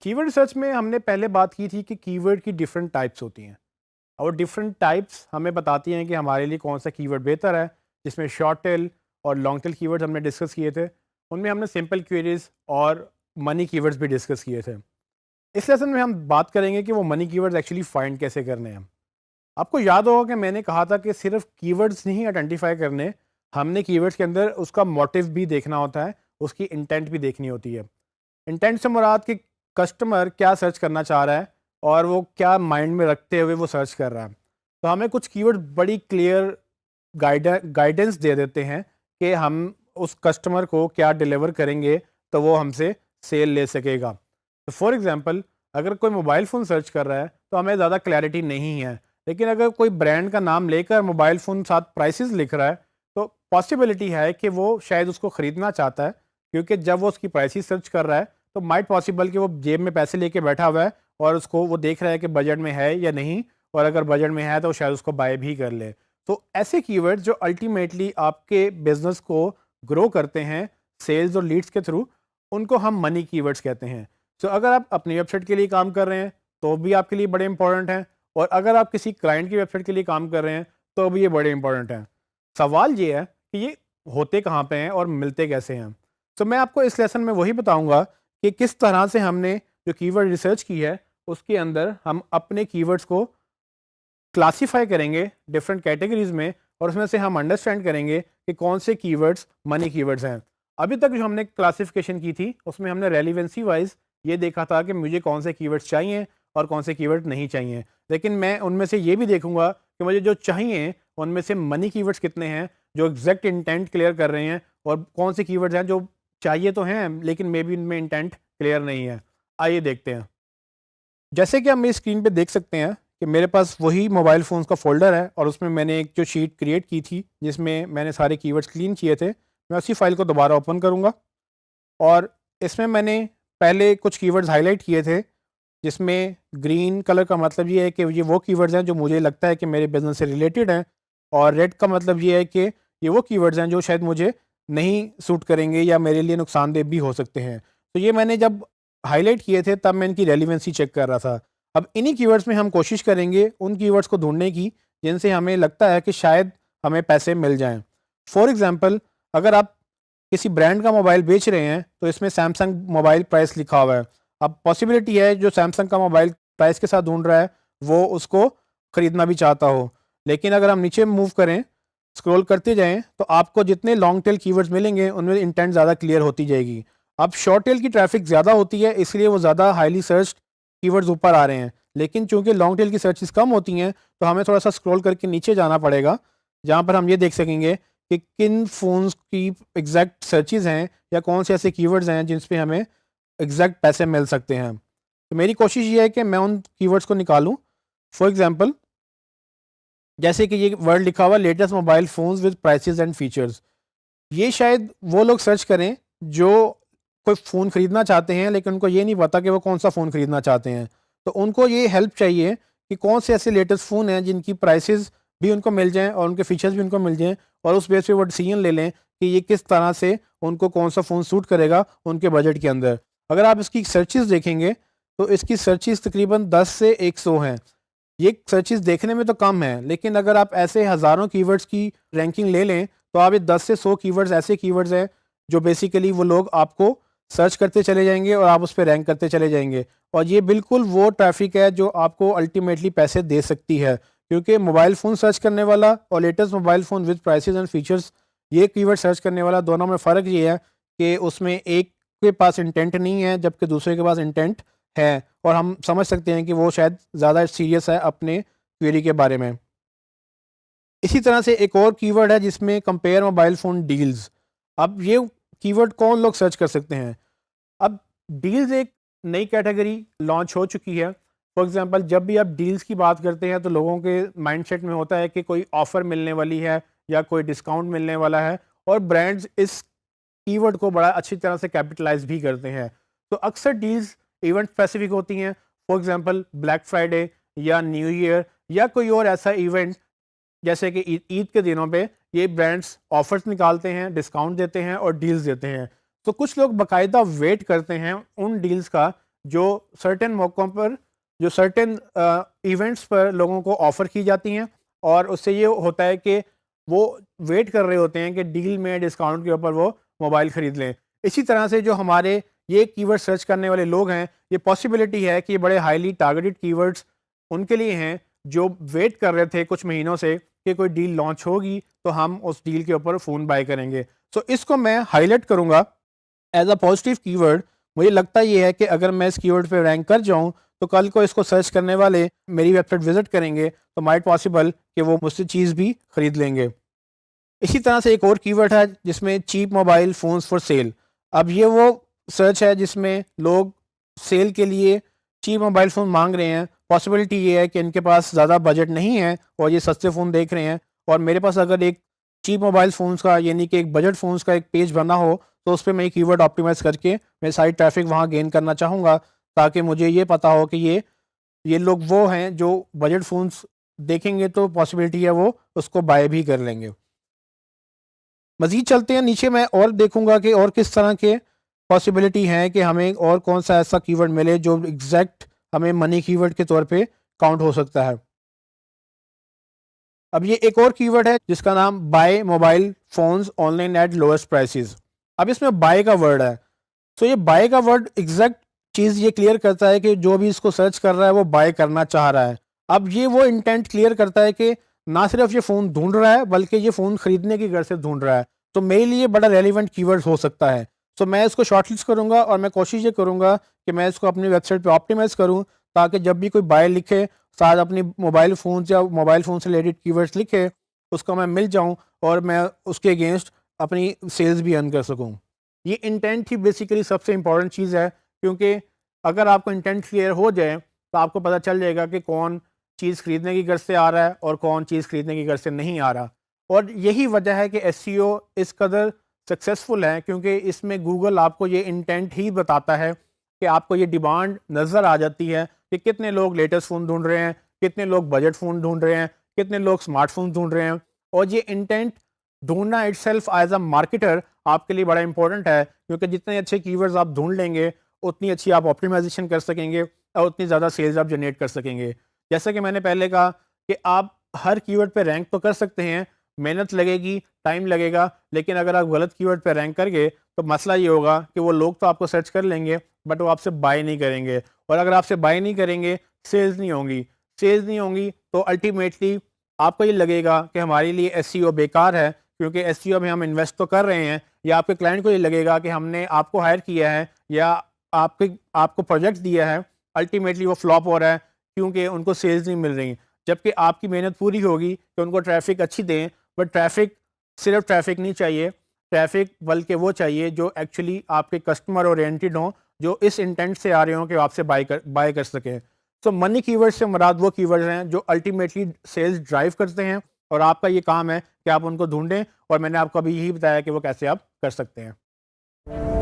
Keyword research में हमने पहले बात की थी कि कीवर्ड की डिफरेंट टाइप्स होती हैं और डिफरेंट टाइप्स हमें बताती हैं कि हमारे लिए कौन सा कीवर्ड बेहतर है, जिसमें शॉर्ट टेल और लॉन्ग टेल कीवर्ड्स हमने डिस्कस किए थे। उनमें हमने सिंपल क्वेरीज और मनी कीवर्ड्स भी डिस्कस किए थे। इस लेसन में हम बात करेंगे कि वो मनी कीवर्ड्स एक्चुअली फाइंड कैसे करने हैं। आपको याद होगा कि मैंने कहा था कि सिर्फ कीवर्ड्स नहीं आइडेंटिफाई करने, हमने कीवर्ड्स के अंदर उसका मोटिव भी देखना होता है, उसकी इंटेंट भी देखनी होती है। इंटेंट से मुराद कि कस्टमर क्या सर्च करना चाह रहा है और वो क्या माइंड में रखते हुए वो सर्च कर रहा है। तो हमें कुछ कीवर्ड बड़ी क्लियर गाइडेंस दे देते हैं कि हम उस कस्टमर को क्या डिलीवर करेंगे तो वो हमसे सेल ले सकेगा। तो फॉर एग्जांपल, अगर कोई मोबाइल फ़ोन सर्च कर रहा है तो हमें ज़्यादा क्लैरिटी नहीं है, लेकिन अगर कोई ब्रांड का नाम लेकर मोबाइल फ़ोन साथ प्राइसेस लिख रहा है तो पॉसिबिलिटी है कि वो शायद उसको ख़रीदना चाहता है, क्योंकि जब वो उसकी प्राइसेस सर्च कर रहा है तो माइट पॉसिबल कि वो जेब में पैसे लेके बैठा हुआ है और उसको वो देख रहा है कि बजट में है या नहीं, और अगर बजट में है तो शायद उसको बाय भी कर ले। तो ऐसे कीवर्ड्स जो अल्टीमेटली आपके बिजनेस को ग्रो करते हैं सेल्स और लीड्स के थ्रू, उनको हम मनी कीवर्ड्स कहते हैं। तो अगर आप अपनी वेबसाइट के लिए काम कर रहे हैं तो भी आपके लिए बड़े इंपॉर्टेंट हैं, और अगर आप किसी क्लाइंट की वेबसाइट के लिए काम कर रहे हैं तो भी ये बड़े इंपॉर्टेंट हैं। सवाल ये है कि ये होते कहाँ पे हैं और मिलते कैसे हैं। तो मैं आपको इस लेसन में वही बताऊंगा कि किस तरह से हमने जो कीवर्ड रिसर्च की है उसके अंदर हम अपने कीवर्ड्स को क्लासिफाई करेंगे डिफरेंट कैटेगरीज में, और उसमें से हम अंडरस्टैंड करेंगे कि कौन से कीवर्ड्स मनी कीवर्ड्स हैं। अभी तक जो हमने क्लासिफिकेशन की थी उसमें हमने रेलिवेंसी वाइज ये देखा था कि मुझे कौन से कीवर्ड्स चाहिए और कौन से कीवर्ड नहीं चाहिए, लेकिन मैं उनमें से ये भी देखूंगा कि मुझे जो चाहिए उनमें से मनी कीवर्ड्स कितने हैं जो एग्जैक्ट इंटेंट क्लियर कर रहे हैं, और कौन से कीवर्ड्स हैं जो चाहिए तो हैं लेकिन मे बी उनमें इंटेंट क्लियर नहीं है। आइए देखते हैं। जैसे कि आप मेरी स्क्रीन पे देख सकते हैं कि मेरे पास वही मोबाइल फ़ोन्स का फ़ोल्डर है और उसमें मैंने एक जो शीट क्रिएट की थी जिसमें मैंने सारे कीवर्ड्स क्लीन किए थे। मैं उसी फाइल को दोबारा ओपन करूँगा और इसमें मैंने पहले कुछ कीवर्ड्स हाईलाइट किए थे, जिसमें ग्रीन कलर का मतलब ये है कि ये वो कीवर्ड्स हैं जो मुझे लगता है कि मेरे बिज़नेस से रिलेटेड हैं, और रेड का मतलब ये है कि ये वो कीवर्ड्स हैं जो शायद मुझे नहीं सूट करेंगे या मेरे लिए नुकसानदेह भी हो सकते हैं। तो ये मैंने जब हाईलाइट किए थे तब मैं इनकी रेलिवेंसी चेक कर रहा था। अब इन्हीं कीवर्ड्स में हम कोशिश करेंगे उन कीवर्ड्स को ढूँढने की जिनसे हमें लगता है कि शायद हमें पैसे मिल जाएँ। फॉर एग्ज़ाम्पल, अगर आप किसी ब्रांड का मोबाइल बेच रहे हैं तो इसमें सैमसंग मोबाइल प्राइस लिखा हुआ है। अब पॉसिबिलिटी है जो सैमसंग का मोबाइल प्राइस के साथ ढूँढ रहा है वो उसको ख़रीदना भी चाहता हो। लेकिन अगर हम नीचे मूव करें, स्क्रॉल करते जाएँ, तो आपको जितने लॉन्ग टेल कीवर्ड्स मिलेंगे उनमें इंटेंट ज़्यादा क्लियर होती जाएगी। अब शॉर्ट टेल की ट्रैफिक ज़्यादा होती है इसलिए वो ज़्यादा हाईली सर्च्ड कीवर्ड्स ऊपर आ रहे हैं। लेकिन चूँकि लॉन्ग टेल की सर्चेज़ कम होती हैं तो हमें थोड़ा-सा स्क्रॉल करके नीचे जाना पड़ेगा, जहाँ पर हम ये देख सकेंगे कि किन फ़ोन्स की एग्जैक्ट सर्चेज़ हैं या कौन से ऐसे कीवर्ड्स हैं जिन पे हमें एग्जैक्ट पैसे मिल सकते हैं। तो मेरी कोशिश ये है कि मैं उन कीवर्ड्स को निकालूँ। फॉर एग्ज़ाम्पल, जैसे कि ये वर्ड लिखा हुआ latest mobile phones with prices and features, ये शायद वो लोग सर्च करें जो कोई फ़ोन ख़रीदना चाहते हैं लेकिन उनको ये नहीं पता कि वो कौन-सा फ़ोन ख़रीदना चाहते हैं। तो उनको ये हेल्प चाहिए कि कौन से ऐसे लेटेस्ट फ़ोन हैं जिनकी प्राइसेस भी उनको मिल जाएँ और उनके फ़ीचर्स भी उनको मिल जाएँ, और उस बेस पे वो डिसीजन ले लें कि ये किस तरह से उनको कौन-सा फ़ोन सूट करेगा उनके बजट के अंदर। अगर आप इसकी सर्चेज़ देखेंगे तो इसकी सर्चेज़ तकरीबन 10 से 100 हैं। ये सर्चेज़ देखने में तो कम है, लेकिन अगर आप ऐसे हज़ारों कीवर्ड्स की रैंकिंग ले लें तो आप ये 10 से 100 कीवर्ड्स ऐसे कीवर्ड्स हैं जो बेसिकली वो लोग आपको सर्च करते चले जाएंगे और आप उस पर रैंक करते चले जाएंगे। और ये बिल्कुल वो ट्रैफिक है जो आपको अल्टीमेटली पैसे दे सकती है, क्योंकि मोबाइल फ़ोन सर्च करने वाला और latest mobile phone with prices and features, ये कीवर्ड सर्च करने वाला, दोनों में फ़र्क ये है कि उसमें एक के पास इंटेंट नहीं है जबकि दूसरे के पास इंटेंट है, और हम समझ सकते हैं कि वो शायद ज़्यादा सीरियस है अपने क्वेरी के बारे में। इसी तरह से एक और कीवर्ड है जिसमें कंपेयर मोबाइल फ़ोन डील्स। अब ये कीवर्ड कौन लोग सर्च कर सकते हैं? अब डील्स एक नई कैटेगरी लॉन्च हो चुकी है। फॉर एग्जांपल, जब भी आप डील्स की बात करते हैं तो लोगों के माइंडसेट में होता है कि कोई ऑफ़र मिलने वाली है या कोई डिस्काउंट मिलने वाला है, और ब्रांड्स इस कीवर्ड को बड़ा अच्छी तरह से कैपिटलाइज़ भी करते हैं। तो अक्सर डील्स इवेंट स्पेसिफिक होती हैं। फॉर एग्जांपल, ब्लैक फ्राइडे या न्यू ईयर या कोई और ऐसा इवेंट, जैसे कि ईद ईद के दिनों पे ये ब्रांड्स ऑफर्स निकालते हैं, डिस्काउंट देते हैं और डील्स देते हैं। तो कुछ लोग बाकायदा वेट करते हैं उन डील्स का जो सर्टेन मौक़ों पर, जो सर्टेन इवेंट्स पर लोगों को ऑफ़र की जाती हैं, और उससे ये होता है कि वो वेट कर रहे होते हैं कि डील में, डिस्काउंट के ऊपर वो मोबाइल ख़रीद लें। इसी तरह से जो हमारे ये कीवर्ड सर्च करने वाले लोग हैं, ये पॉसिबिलिटी है कि ये बड़े हाईली टारगेटेड कीवर्ड्स उनके लिए हैं जो वेट कर रहे थे कुछ महीनों से कि कोई डील लॉन्च होगी तो हम उस डील के ऊपर फ़ोन बाय करेंगे। सो इसको मैं हाईलाइट करूँगा एज़ अ पॉजिटिव कीवर्ड। मुझे लगता ये है कि अगर मैं इस कीवर्ड पे रैंक कर जाऊँ तो कल को इसको सर्च करने वाले मेरी वेबसाइट विज़िट करेंगे तो माइट पॉसिबल कि वो मुझसे चीज़ भी ख़रीद लेंगे। इसी तरह से एक और कीवर्ड है जिसमें cheap mobile phones for sale. अब ये वो सर्च है जिसमें लोग सेल के लिए चीप मोबाइल फ़ोन मांग रहे हैं। पॉसिबिलिटी ये है कि इनके पास ज़्यादा बजट नहीं है और ये सस्ते फ़ोन देख रहे हैं, और मेरे पास अगर एक चीप मोबाइल फ़ोन्स का यानी कि एक बजट फ़ोन्स का एक पेज बना हो तो उस पे मैं कीवर्ड ऑप्टिमाइज़ करके मैं सारी ट्रैफ़िक वहाँ गेन करना चाहूँगा, ताकि मुझे ये पता हो कि ये लोग वो हैं जो बजट फ़ोन्स देखेंगे तो पॉसिबिलिटी है वो उसको बाय भी कर लेंगे। मज़ीद चलते हैं नीचे, मैं और देखूँगा कि और किस तरह के पॉसिबिलिटी हैं कि हमें और कौन-सा ऐसा कीवर्ड मिले जो एग्ज़ैक्ट हमें मनी कीवर्ड के तौर पे काउंट हो सकता है। अब ये एक और कीवर्ड है जिसका नाम buy mobile phones online at lowest prices. अब इसमें बाय का वर्ड है। तो ये बाय का वर्ड एग्जैक्ट चीज़ ये क्लियर करता है कि जो भी इसको सर्च कर रहा है वो बाय करना चाह रहा है। अब ये वो इंटेंट क्लियर करता है कि ना सिर्फ ये फ़ोन ढूंढ रहा है बल्कि ये फ़ोन खरीदने की गर्ज से ढूंढ रहा है। तो मेरे लिए बड़ा रेलिवेंट कीवर्ड हो सकता है। तो मैं इसको शॉर्टलिस्ट करूँगा और मैं कोशिश ये करूँगा कि मैं इसको अपनी वेबसाइट पे ऑप्टिमाइज़ करूँ, ताकि जब भी कोई बाय लिखे साथ अपनी मोबाइल फ़ोन या मोबाइल फ़ोन से रिलेटेड कीवर्ड्स लिखे, उसको मैं मिल जाऊँ और मैं उसके अगेंस्ट अपनी सेल्स भी अर्न कर सकूँ। ये इंटेंट ही बेसिकली सबसे इम्पोर्टेंट चीज़ है, क्योंकि अगर आपको इंटेंट क्लियर हो जाए तो आपको पता चल जाएगा कि कौन चीज़ खरीदने की गर्ज से आ रहा है और कौन चीज़ खरीदने की गर्ज से नहीं आ रहा। और यही वजह है कि एसईओ इस कदर सक्सेसफुल है, क्योंकि इसमें गूगल आपको ये इंटेंट ही बताता है कि आपको ये डिमांड नज़र आ जाती है कि कितने लोग लेटेस्ट फ़ोन ढूंढ रहे हैं, कितने लोग बजट फ़ोन ढूंढ रहे हैं, कितने लोग स्मार्टफोन ढूंढ रहे हैं। और ये इंटेंट ढूंढना इटसेल्फ एज अ मार्केटर आपके लिए बड़ा इंपॉर्टेंट है, क्योंकि जितने अच्छे कीवर्ड्स आप ढूंढ लेंगे उतनी अच्छी आप ऑप्टिमाइजेशन कर सकेंगे और उतनी ज़्यादा सेल्स आप जनरेट कर सकेंगे। जैसा कि मैंने पहले कहा कि आप हर कीवर्ड पे रैंक तो कर सकते हैं, मेहनत लगेगी, टाइम लगेगा, लेकिन अगर आप गलत कीवर्ड पे रैंक कर गए तो मसला ये होगा कि वो लोग तो आपको सर्च कर लेंगे बट वो आपसे बाय नहीं करेंगे, और अगर आपसे बाय नहीं करेंगे सेल्स नहीं होंगी। सेल्स नहीं होंगी तो अल्टीमेटली आपको ये लगेगा कि हमारे लिए एसईओ बेकार है, क्योंकि एसईओ में हम इन्वेस्ट तो कर रहे हैं, या आपके क्लाइंट को ये लगेगा कि हमने आपको हायर किया है या आपको प्रोजेक्ट दिया है, अल्टीमेटली वो फ्लॉप हो रहा है क्योंकि उनको सेल्स नहीं मिल रही। जबकि आपकी मेहनत पूरी होगी कि उनको ट्रैफिक अच्छी दें, बट ट्रैफिक सिर्फ ट्रैफिक नहीं चाहिए, ट्रैफिक बल्कि वो चाहिए जो एक्चुअली आपके कस्टमर ओरिएंटेड हों, जो इस इंटेंट से आ रहे हों कि आपसे बाय कर सकें। सो मनी कीवर्ड से मुराद वो कीवर्ड्स हैं जो अल्टीमेटली सेल्स ड्राइव करते हैं, और आपका ये काम है कि आप उनको ढूंढें, और मैंने आपको अभी यही बताया कि वो कैसे आप कर सकते हैं।